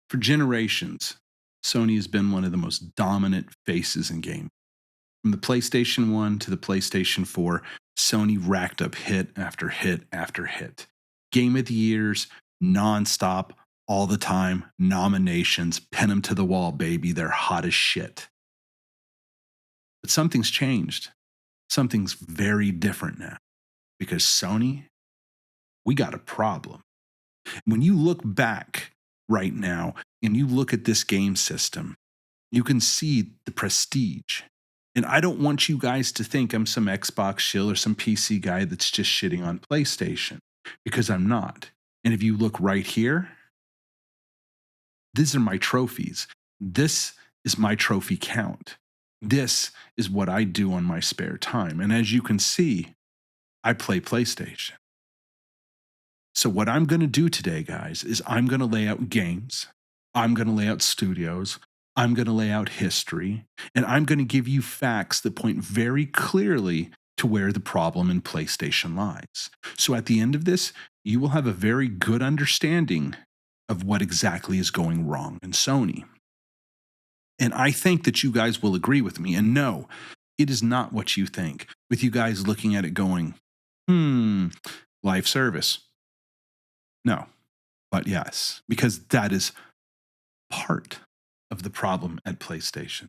For generations, Sony has been one of the most dominant faces in gaming. From the PlayStation 1 to the PlayStation 4, Sony racked up hit after hit after hit. Game of the years, nonstop, all the time, nominations, pin them to the wall, baby. They're hot as shit. But something's changed. Something's very different now. Because Sony, we got a problem. When you look back right now and you look at this game system, you can see the prestige. And I don't want you guys to think I'm some Xbox shill or some PC guy that's just shitting on PlayStation, because I'm not. And if you look right here, these are my trophies. This is my trophy count. This is what I do on my spare time. And as you can see, I play PlayStation. So what I'm going to do today, guys, is I'm going to lay out games. I'm going to lay out studios. I'm going to lay out history. And I'm going to give you facts that point very clearly to where the problem in PlayStation lies. So at the end of this, you will have a very good understanding of what exactly is going wrong in Sony. And I think that you guys will agree with me. And no, it is not what you think, with you guys looking at it going, live service. No, but yes, because that is part of the problem at PlayStation.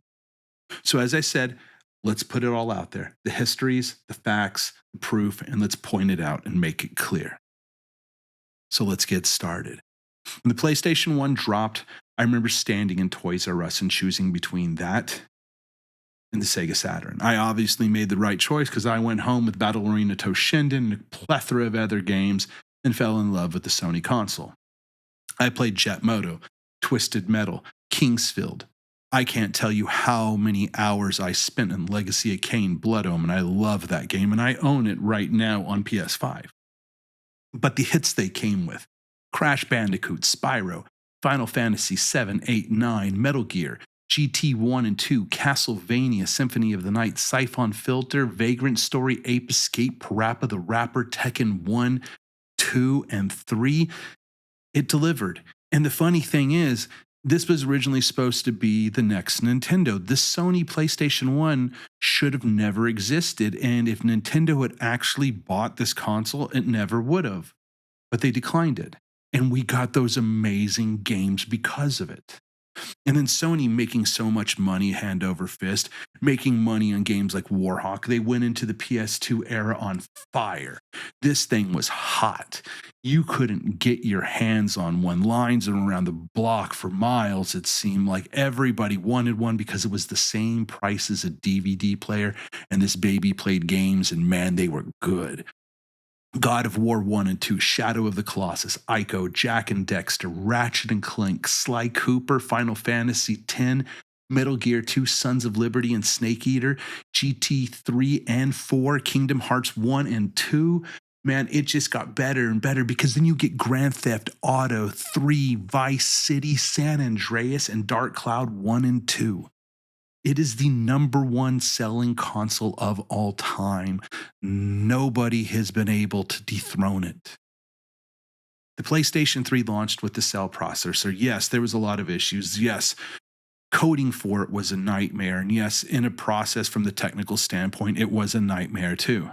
So as I said, let's put it all out there. The histories, the facts, the proof, and let's point it out and make it clear. So let's get started. When the PlayStation 1 dropped, I remember standing in Toys R Us and choosing between that and the Sega Saturn. I obviously made the right choice because I went home with Battle Arena Toshinden and a plethora of other games and fell in love with the Sony console. I played Jet Moto, Twisted Metal, Kingsfield. I can't tell you how many hours I spent in Legacy of Kain Blood Omen, and I love that game, and I own it right now on PS5. But the hits they came with, Crash Bandicoot, Spyro, Final Fantasy 7, 8, 9, Metal Gear, GT 1 and 2, Castlevania, Symphony of the Night, Siphon Filter, Vagrant Story, Ape Escape, Parappa the Rapper, Tekken 1, 2, and 3, it delivered. And the funny thing is, this was originally supposed to be the next Nintendo. This Sony PlayStation 1 should have never existed. And if Nintendo had actually bought this console, it never would have. But they declined it. And we got those amazing games because of it. And then Sony making so much money hand over fist, making money on games like Warhawk. They went into the PS2 era on fire. This thing was hot. You couldn't get your hands on one. Lines around the block for miles. It seemed like everybody wanted one because it was the same price as a DVD player. And this baby played games, and man, they were good. God of War 1 and 2, Shadow of the Colossus, Ico, Jack and Dexter, Ratchet and Clank, Sly Cooper, Final Fantasy X, Metal Gear 2, Sons of Liberty and Snake Eater, GT 3 and 4, Kingdom Hearts 1 and 2. Man, it just got better and better, because then you get Grand Theft Auto 3, Vice City, San Andreas, and Dark Cloud 1 and 2. It is the number one selling console of all time. Nobody has been able to dethrone it. The PlayStation 3 launched with the Cell processor. Yes, there was a lot of issues. Yes, coding for it was a nightmare. And yes, in a process from the technical standpoint, it was a nightmare too.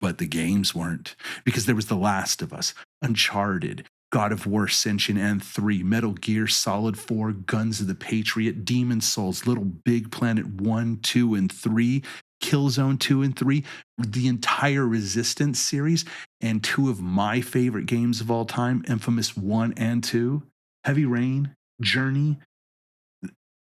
But the games weren't, because there was The Last of Us, Uncharted, God of War Ascension and 3, Metal Gear Solid 4, Guns of the Patriot, Demon's Souls, Little Big Planet 1, 2, and 3, Killzone 2 and 3, the entire Resistance series, and two of my favorite games of all time, Infamous 1 and 2, Heavy Rain, Journey.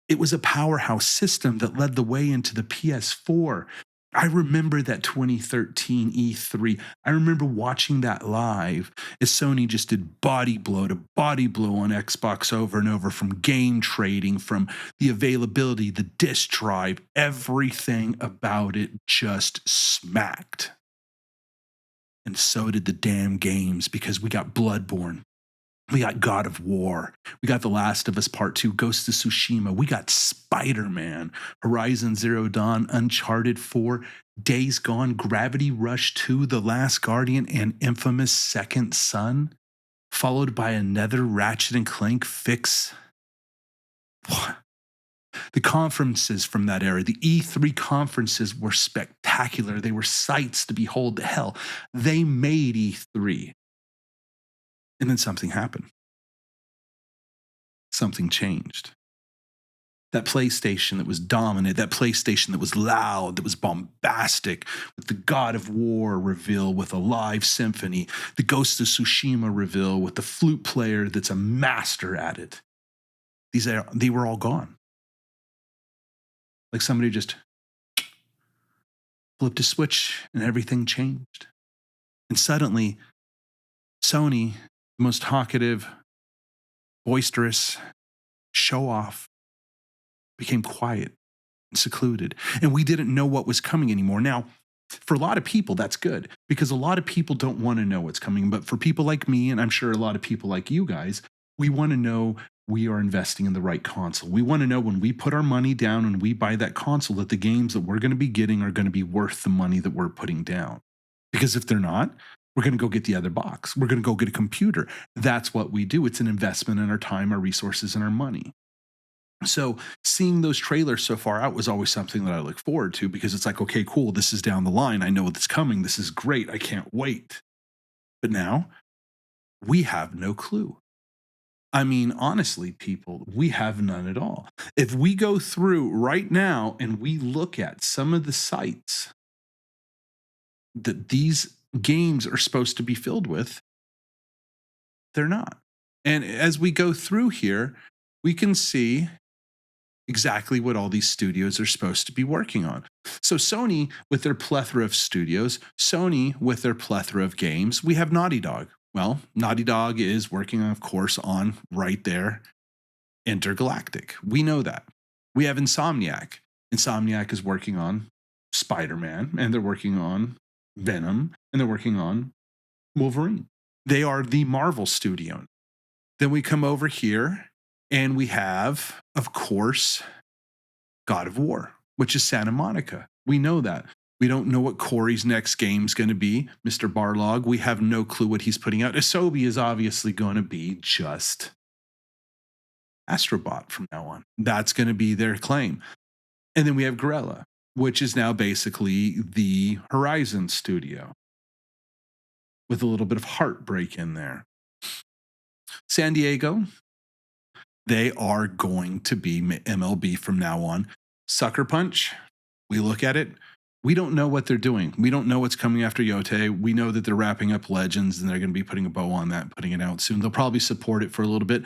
It was a powerhouse system that led the way into the PS4. I remember that 2013 E3. I remember watching that live as Sony just did body blow to body blow on Xbox over and over, from game trading, from the availability, the disk drive, everything about it just smacked. And so did the damn games, because we got Bloodborne. We got God of War. We got The Last of Us Part 2, Ghost of Tsushima. We got Spider-Man, Horizon Zero Dawn, Uncharted 4, Days Gone, Gravity Rush 2, The Last Guardian, and Infamous Second Son. followed by another Ratchet and Clank fix. The conferences from that era, the E3 conferences were spectacular. They were sights to behold. Hell, they made E3. And then something happened. Something changed. That PlayStation that was dominant, that PlayStation that was loud, that was bombastic, with the God of War reveal with a live symphony, the Ghost of Tsushima reveal with the flute player that's a master at it. They were all gone. Like somebody just flipped a switch and everything changed. And suddenly, Sony, the most talkative, boisterous, show off, became quiet and secluded. And we didn't know what was coming anymore. Now, for a lot of people, that's good because a lot of people don't want to know what's coming. But for people like me, and I'm sure a lot of people like you guys, we want to know we are investing in the right console. We want to know when we put our money down and we buy that console that the games that we're going to be getting are going to be worth the money that we're putting down. Because if they're not, we're going to go get the other box. We're going to go get a computer. That's what we do. It's an investment in our time, our resources, and our money. So seeing those trailers so far out was always something that I look forward to because it's like, okay, cool. This is down the line. I know what's coming. This is great. I can't wait. But now we have no clue. I mean, honestly, people, we have none at all. If we go through right now and we look at some of the sites that these games are supposed to be filled with, they're not. And as we go through here, we can see exactly what all these studios are supposed to be working on. So Sony with their plethora of studios, Sony with their plethora of games, we have Naughty Dog. Well, Naughty Dog is working, of course, on right there, Intergalactic. We know that. We have Insomniac. Insomniac is working on Spider-Man, and they're working on Venom, and they're working on Wolverine. They are the Marvel studio. Then we come over here, and we have, of course, God of War, which is Santa Monica. We know that. We don't know what Corey's next game's going to be, Mr. Barlog. We have no clue what he's putting out. Asobi is obviously going to be just Astrobot from now on. That's going to be their claim. And then we have Guerrilla, which is now basically the Horizon studio with a little bit of heartbreak in there. San Diego, they are going to be MLB from now on. Sucker Punch, we look at it. We don't know what they're doing. We don't know what's coming after Yote. We know that they're wrapping up Legends and they're going to be putting a bow on that and putting it out soon. They'll probably support it for a little bit,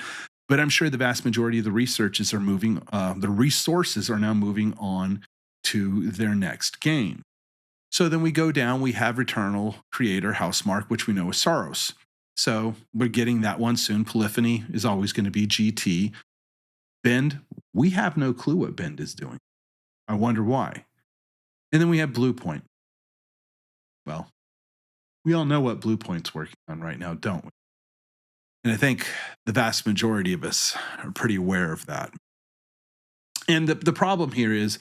but I'm sure the vast majority of the researches are moving, the resources are now moving on to their next game. So then we go down, we have Returnal creator Housemarque, which we know is Saros. So we're getting that one soon. Polyphony is always going to be GT. Bend, we have no clue what Bend is doing. I wonder why. And then we have Bluepoint. Well, we all know what Bluepoint's working on right now, don't we? And I think the vast majority of us are pretty aware of that. And the problem here is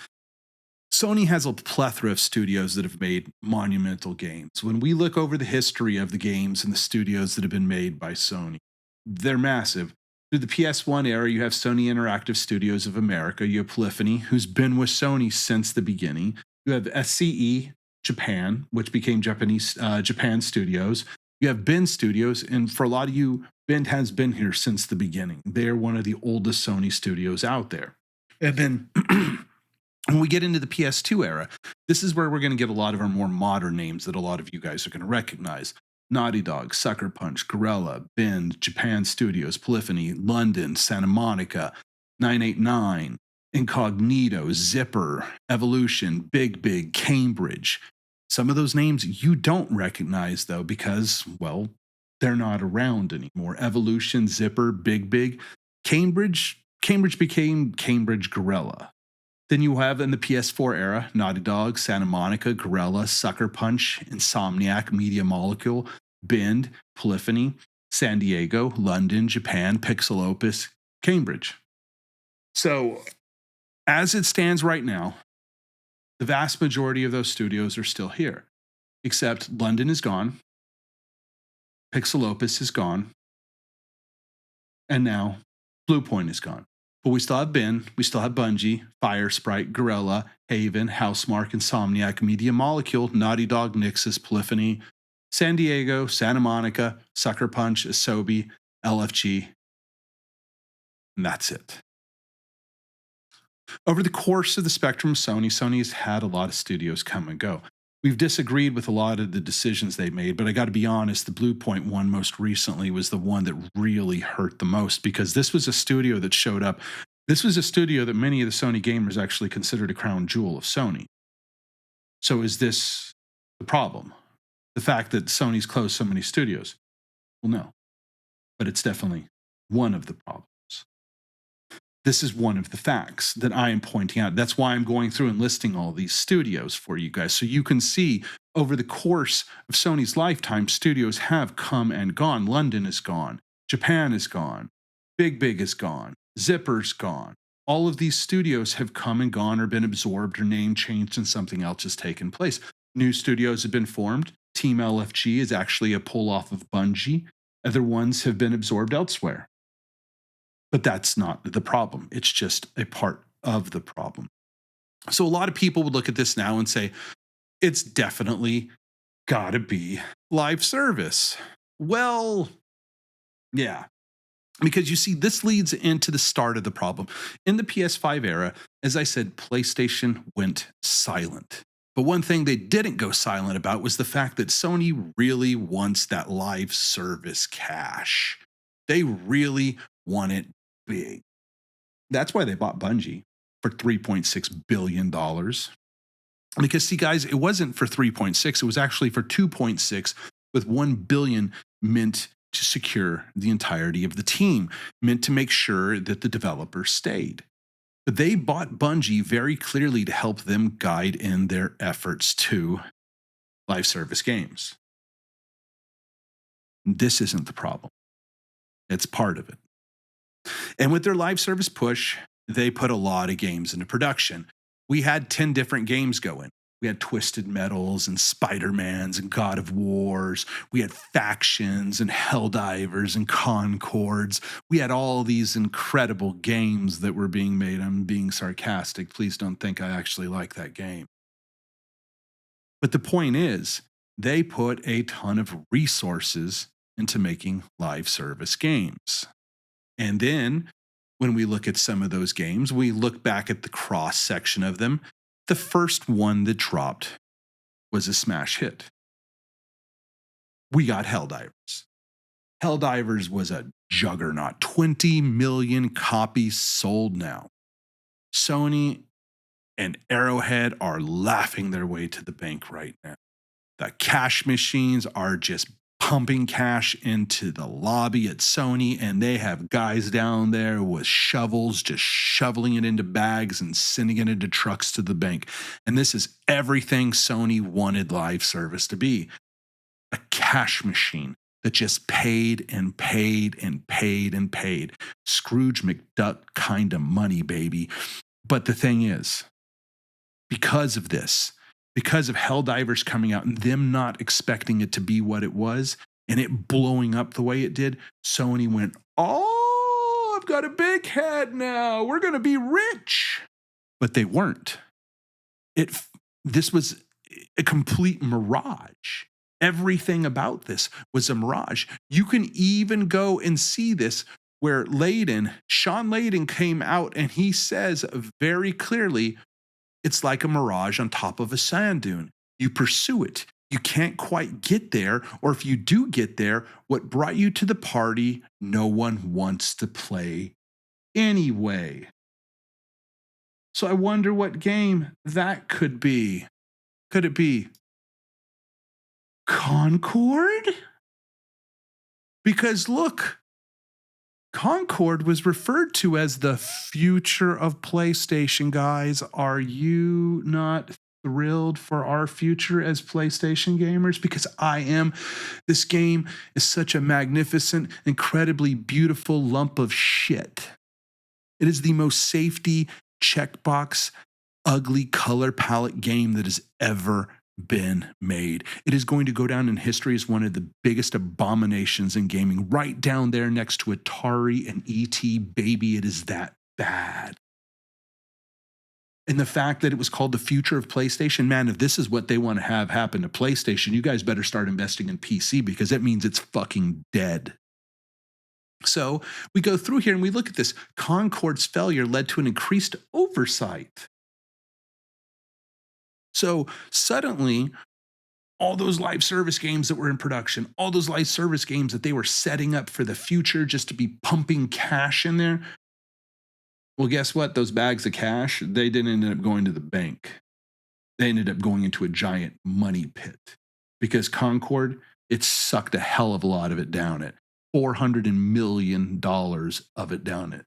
Sony has a plethora of studios that have made monumental games. When we look over the history of the games and the studios that have been made by Sony, they're massive. Through the PS1 era, you have Sony Interactive Studios of America. You have Polyphony, who's been with Sony since the beginning. You have SCE Japan, which became Japan Studios. You have Bend Studios, and for a lot of you, Bend has been here since the beginning. They're one of the oldest Sony studios out there. And then when we get into the PS2 era, this is where we're going to get a lot of our more modern names that a lot of you guys are going to recognize. Naughty Dog, Sucker Punch, Guerrilla, Bend, Japan Studios, Polyphony, London, Santa Monica, 989, Incognito, Zipper, Evolution, Big, Cambridge. Some of those names you don't recognize, though, because, well, they're not around anymore. Evolution, Zipper, Big. Cambridge became Cambridge Guerrilla. Then you have in the PS4 era, Naughty Dog, Santa Monica, Guerrilla, Sucker Punch, Insomniac, Media Molecule, Bend, Polyphony, San Diego, London, Japan, Pixel Opus, Cambridge. So as it stands right now, the vast majority of those studios are still here, except London is gone, Pixel Opus is gone, And now Bluepoint is gone. But we still have Ben, we still have Bungie, Fire Sprite, Gorilla, Haven, Housemark, Insomniac, Media Molecule, Naughty Dog, Nixus, Polyphony, San Diego, Santa Monica, Sucker Punch, Asobi, LFG, and that's it. Over the course of the spectrum of Sony has had a lot of studios come and go. We've disagreed with a lot of the decisions they made, but I got to be honest, the Bluepoint one most recently was the one that really hurt the most because this was a studio that showed up. This was a studio that many of the Sony gamers actually considered a crown jewel of Sony. So is this the problem? The fact that Sony's closed so many studios? Well, no, but it's definitely one of the problems. This is one of the facts that I am pointing out. That's why I'm going through and listing all these studios for you guys. So you can see over the course of Sony's lifetime, studios have come and gone. London is gone. Japan is gone. Big is gone. Zipper's gone. All of these studios have come and gone or been absorbed or name changed and something else has taken place. New studios have been formed. Team LFG is actually a pull off of Bungie. Other ones have been absorbed elsewhere. But that's not the problem. It's just a part of the problem. So a lot of people would look at this now and say, it's definitely got to be live service. Well, yeah. Because you see, this leads into the start of the problem. In the PS5 era, as I said, PlayStation went silent. But one thing they didn't go silent about was the fact that Sony really wants that live service cash. They really want it big. That's why they bought Bungie for $3.6 billion. Because see, guys, it wasn't for 3.6, it was actually for 2.6, with 1 billion meant to secure the entirety of the team, meant to make sure that the developers stayed. But they bought Bungie very clearly to help them guide in their efforts to live service games. This isn't the problem. It's part of it. And with their live service push, they put a lot of games into production. We had 10 different games going. We had Twisted Metals and Spider-Mans and God of Wars. We had Factions and Helldivers and Concords. We had all these incredible games that were being made. I'm being sarcastic. Please don't think I actually like that game. But the point is, they put a ton of resources into making live service games. And then when we look at some of those games, we look back at the cross section of them. The first one that dropped was a smash hit. We got Helldivers. Helldivers was a juggernaut. 20 million copies sold now. Sony and Arrowhead are laughing their way to the bank right now. The cash machines are just pumping cash into the lobby at Sony, and they have guys down there with shovels just shoveling it into bags and sending it into trucks to the bank. And this is everything Sony wanted live service to be. A cash machine that just paid and paid and paid and paid. Scrooge McDuck kind of money, baby. But the thing is, because of this, because of Helldivers coming out and them not expecting it to be what it was and it blowing up the way it did, Sony went, oh, I've got a big head now. We're going to be rich. But they weren't. This was a complete mirage. Everything about this was a mirage. You can even go and see this where Sean Layden came out and he says very clearly, it's like a mirage on top of a sand dune. You pursue it. You can't quite get there. Or if you do get there, what brought you to the party, no one wants to play anyway. So I wonder what game that could be. Could it be Concord? Because look, Concord was referred to as the future of PlayStation, guys. Are you not thrilled for our future as PlayStation gamers? Because I am. This game is such a magnificent, incredibly beautiful lump of shit. It is the most safety checkbox, ugly color palette game that has ever been made. It is going to go down in history as one of the biggest abominations in gaming, right down there next to Atari and ET, baby. It is that bad. And the fact that it was called the future of PlayStation, man, if this is what they want to have happen to PlayStation, you guys better start investing in PC because that means it's fucking dead. So we go through here and we look at this. Concord's failure led to an increased oversight. So suddenly, all those live service games that were in production, all those live service games that they were setting up for the future just to be pumping cash in there. Well, guess what? Those bags of cash, they didn't end up going to the bank. They ended up going into a giant money pit because Concord, it sucked a hell of a lot of it down it. $400 million of it down it.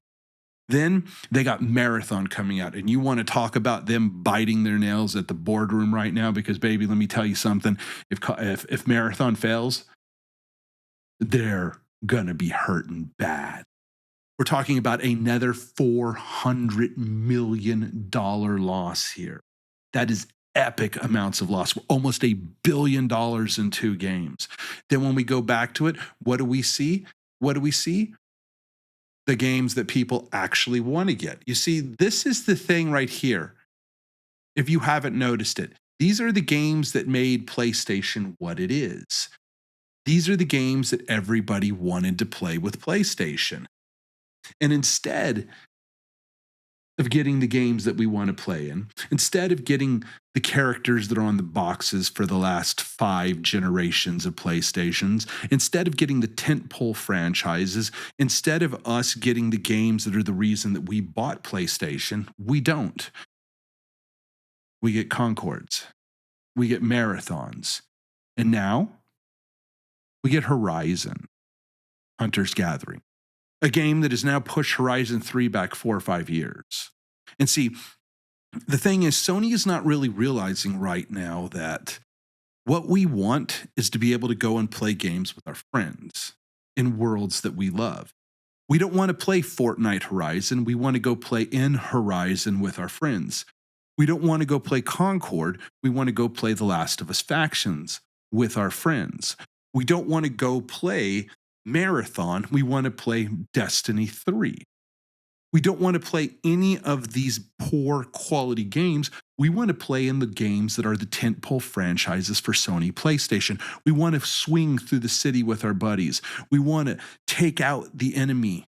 Then they got Marathon coming out, and you want to talk about them biting their nails at the boardroom right now? Because, baby, let me tell you something. If Marathon fails, they're gonna be hurting bad. We're talking about another $400 million loss here. That is epic amounts of loss. Almost $1 billion in 2 games. Then when we go back to it, what do we see? What do we see? The games that people actually want to get. You see, this is the thing right here. If you haven't noticed it, these are the games that made PlayStation what it is. These are the games that everybody wanted to play with PlayStation. And instead of getting the games that we want to play in, instead of getting the characters that are on the boxes for the last 5 generations of PlayStations, instead of getting the tentpole franchises, instead of us getting the games that are the reason that we bought PlayStation, we don't. We get Concords, we get Marathons, and now we get Horizon, Hunter's Gathering. A game that has now pushed Horizon 3 back 4 or 5 years. And see, the thing is, Sony is not really realizing right now that what we want is to be able to go and play games with our friends in worlds that we love. We don't want to play Fortnite Horizon. We want to go play in Horizon with our friends. We don't want to go play Concord. We want to go play The Last of Us Factions with our friends. We don't want to go play Marathon. We want to play Destiny 3. We don't want to play any of these poor quality games. We want to play in the games that are the tentpole franchises for Sony PlayStation. We want to swing through the city with our buddies. We want to take out the enemy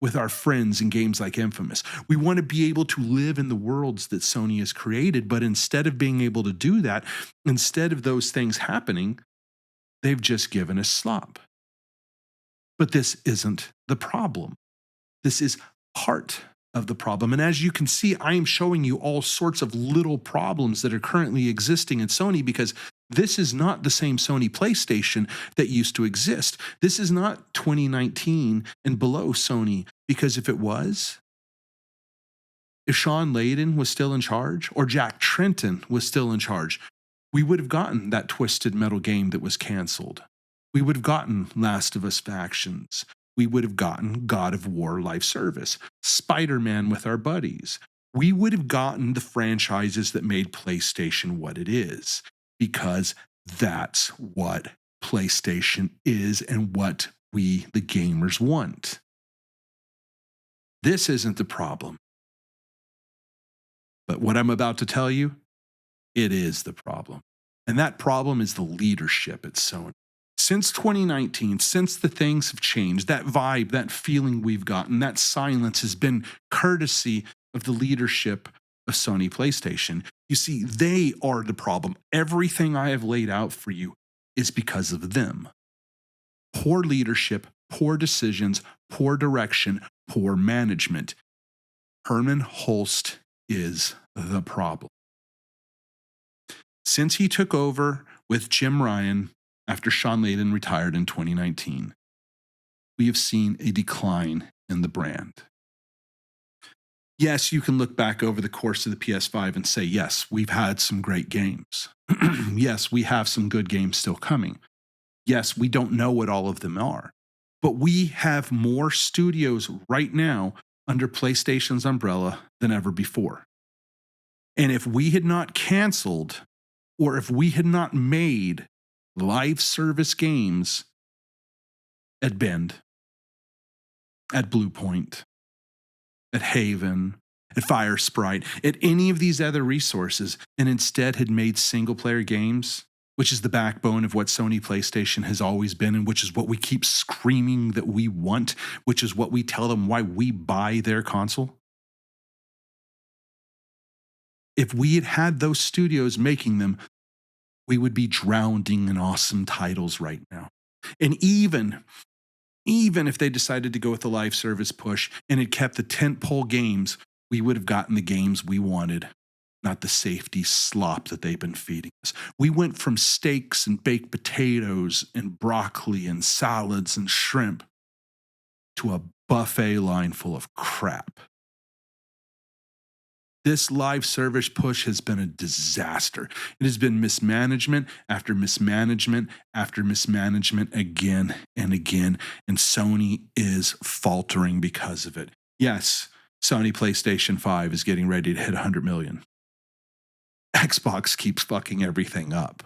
with our friends in games like Infamous. We want to be able to live in the worlds that Sony has created, but instead of being able to do that, instead of those things happening, they've just given us slop. But this isn't the problem. This is part of the problem. And as you can see, I am showing you all sorts of little problems that are currently existing in Sony because this is not the same Sony PlayStation that used to exist. This is not 2019 and below Sony, because if it was, if Sean Layden was still in charge or Jack Tretton was still in charge, we would have gotten that Twisted Metal game that was canceled. We would have gotten Last of Us Factions. We would have gotten God of War Live Service, Spider-Man with our buddies. We would have gotten the franchises that made PlayStation what it is, because that's what PlayStation is and what we, the gamers, want. This isn't the problem. But what I'm about to tell you, it is the problem. And that problem is the leadership at Sony. Since 2019, since the things have changed, that vibe, that feeling we've gotten, that silence has been courtesy of the leadership of Sony PlayStation. You see, they are the problem. Everything I have laid out for you is because of them. Poor leadership, poor decisions, poor direction, poor management. Herman Holst is the problem. Since he took over with Jim Ryan after Sean Layden retired in 2019, we have seen a decline in the brand. Yes, you can look back over the course of the PS5 and say, yes, we've had some great games. Yes, we have some good games still coming. Yes, we don't know what all of them are, but we have more studios right now under PlayStation's umbrella than ever before. And if we had not canceled or if we had not made live service games at Bend, at Blue Point, at Haven, at Fire Sprite, at any of these other resources, and instead had made single player games, which is the backbone of what Sony PlayStation has always been, and which is what we keep screaming that we want, which is what we tell them why we buy their console. If we had had those studios making them, we would be drowning in awesome titles right now. And even if they decided to go with the live service push and it kept the tentpole games, we would have gotten the games we wanted, not the safety slop that they've been feeding us. We went from steaks and baked potatoes and broccoli and salads and shrimp to a buffet line full of crap. This live service push has been a disaster. It has been mismanagement after mismanagement after mismanagement again and again, and Sony is faltering because of it. Yes, Sony PlayStation 5 is getting ready to hit 100 million. Xbox keeps fucking everything up.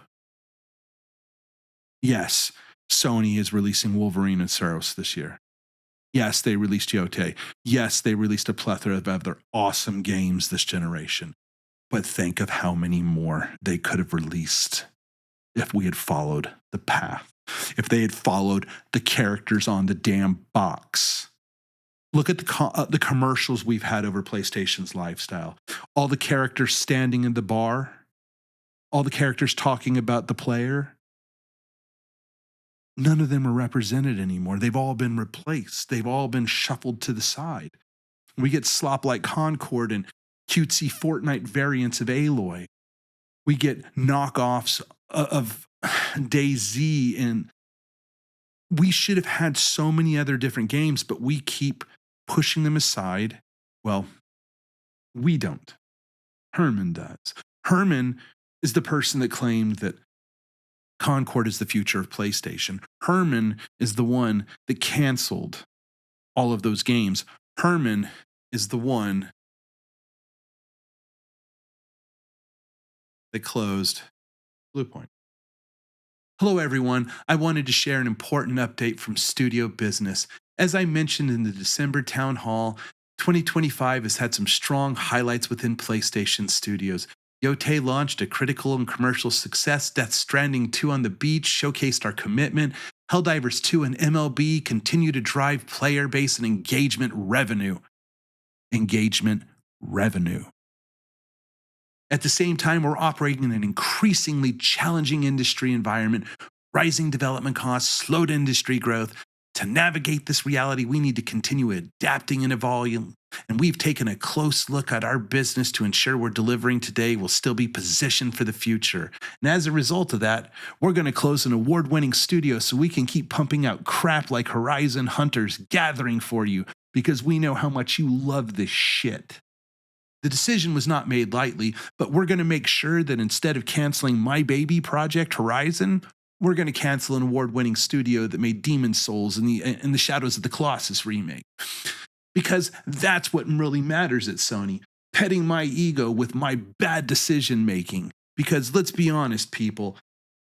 Yes, Sony is releasing Wolverine and Saros this year. Yes, they released Yote. Yes, they released a plethora of other awesome games this generation. But think of how many more they could have released if we had followed the path, if they had followed the characters on the damn box. Look at the commercials we've had over PlayStation's lifestyle. All the characters standing in the bar, all the characters talking about the player. None of them are represented anymore. They've all been replaced. They've all been shuffled to the side. We get slop like Concord and cutesy Fortnite variants of Aloy. We get knockoffs of DayZ, and we should have had so many other different games, but we keep pushing them aside. Well, we don't. Herman does. Herman is the person that claimed that Concord is the future of PlayStation. Herman is the one that canceled all of those games. Herman is the one that closed Blue Point. Hello, everyone. I wanted to share an important update from studio business. As I mentioned in the December town hall, 2025 has had some strong highlights within PlayStation Studios. Yote launched a critical and commercial success. Death Stranding 2 on the Beach showcased our commitment. Helldivers 2 and MLB continue to drive player base and engagement revenue. At the same time, we're operating in an increasingly challenging industry environment, rising development costs, slowed industry growth. To navigate this reality, we need to continue adapting and evolving. And we've taken a close look at our business to ensure we're delivering today will still be positioned for the future. And as a result of that, we're going to close an award-winning studio so we can keep pumping out crap like Horizon Hunters Gathering for you, because we know how much you love this shit. The decision was not made lightly, but we're going to make sure that instead of canceling my baby project, Horizon, we're going to cancel an award-winning studio that made Demon Souls and the Shadows of the Colossus remake. Because that's what really matters at Sony, petting my ego with my bad decision-making. Because let's be honest, people,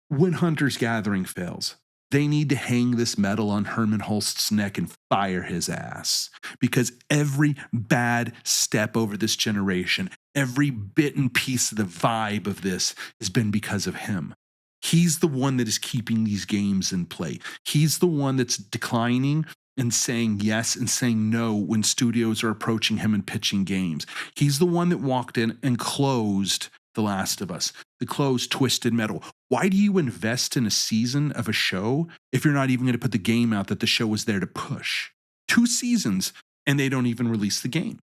when Hunter's Gathering fails, they need to hang this medal on Herman Holst's neck and fire his ass. Because every bad step over this generation, every bit and piece of the vibe of this has been because of him. He's the one that is keeping these games in play. He's the one that's declining and saying yes and saying no when studios are approaching him and pitching games. He's the one that walked in and closed The Last of Us, that closed Twisted Metal. Why do you invest in a season of a show if you're not even going to put the game out that the show was there to push? 2 seasons, and they don't even release the game.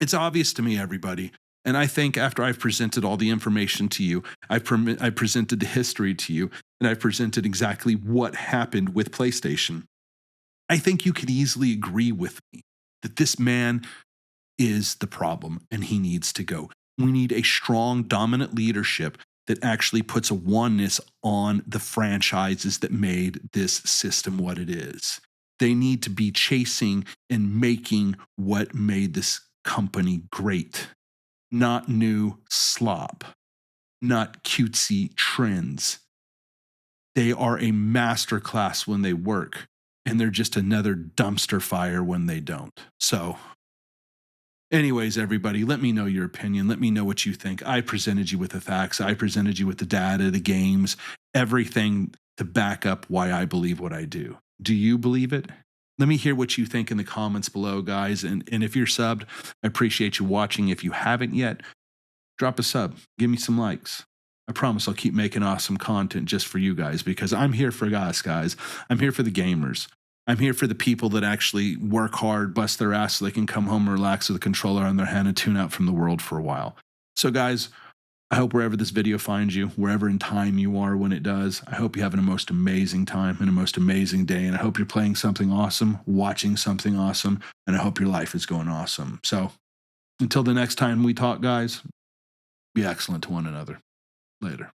It's obvious to me, everybody. And I think after I've presented all the information to you, I presented the history to you, and I've presented exactly what happened with PlayStation, I think you could easily agree with me that this man is the problem and he needs to go. We need a strong, dominant leadership that actually puts a oneness on the franchises that made this system what it is. They need to be chasing and making what made this company great. not new slop, not cutesy trends. They are a masterclass when they work, and they're just another dumpster fire when they don't. So, anyways, everybody, let me know your opinion. Let me know what you think. I presented you with the facts, I presented you with the data, the games, everything to back up why I believe what I do. Do you believe it? Let me hear what you think in the comments below, guys. And if you're subbed, I appreciate you watching. If you haven't yet, drop a sub, give me some likes. I promise I'll keep making awesome content just for you guys because I'm here for us, guys. I'm here for the gamers. I'm here for the people that actually work hard, bust their ass so they can come home and relax with a controller on their hand and tune out from the world for a while. So, guys, I hope wherever this video finds you, wherever in time you are when it does, I hope you have a most amazing time and a most amazing day. And I hope you're playing something awesome, watching something awesome, and I hope your life is going awesome. So, until the next time we talk, guys, be excellent to one another. Later.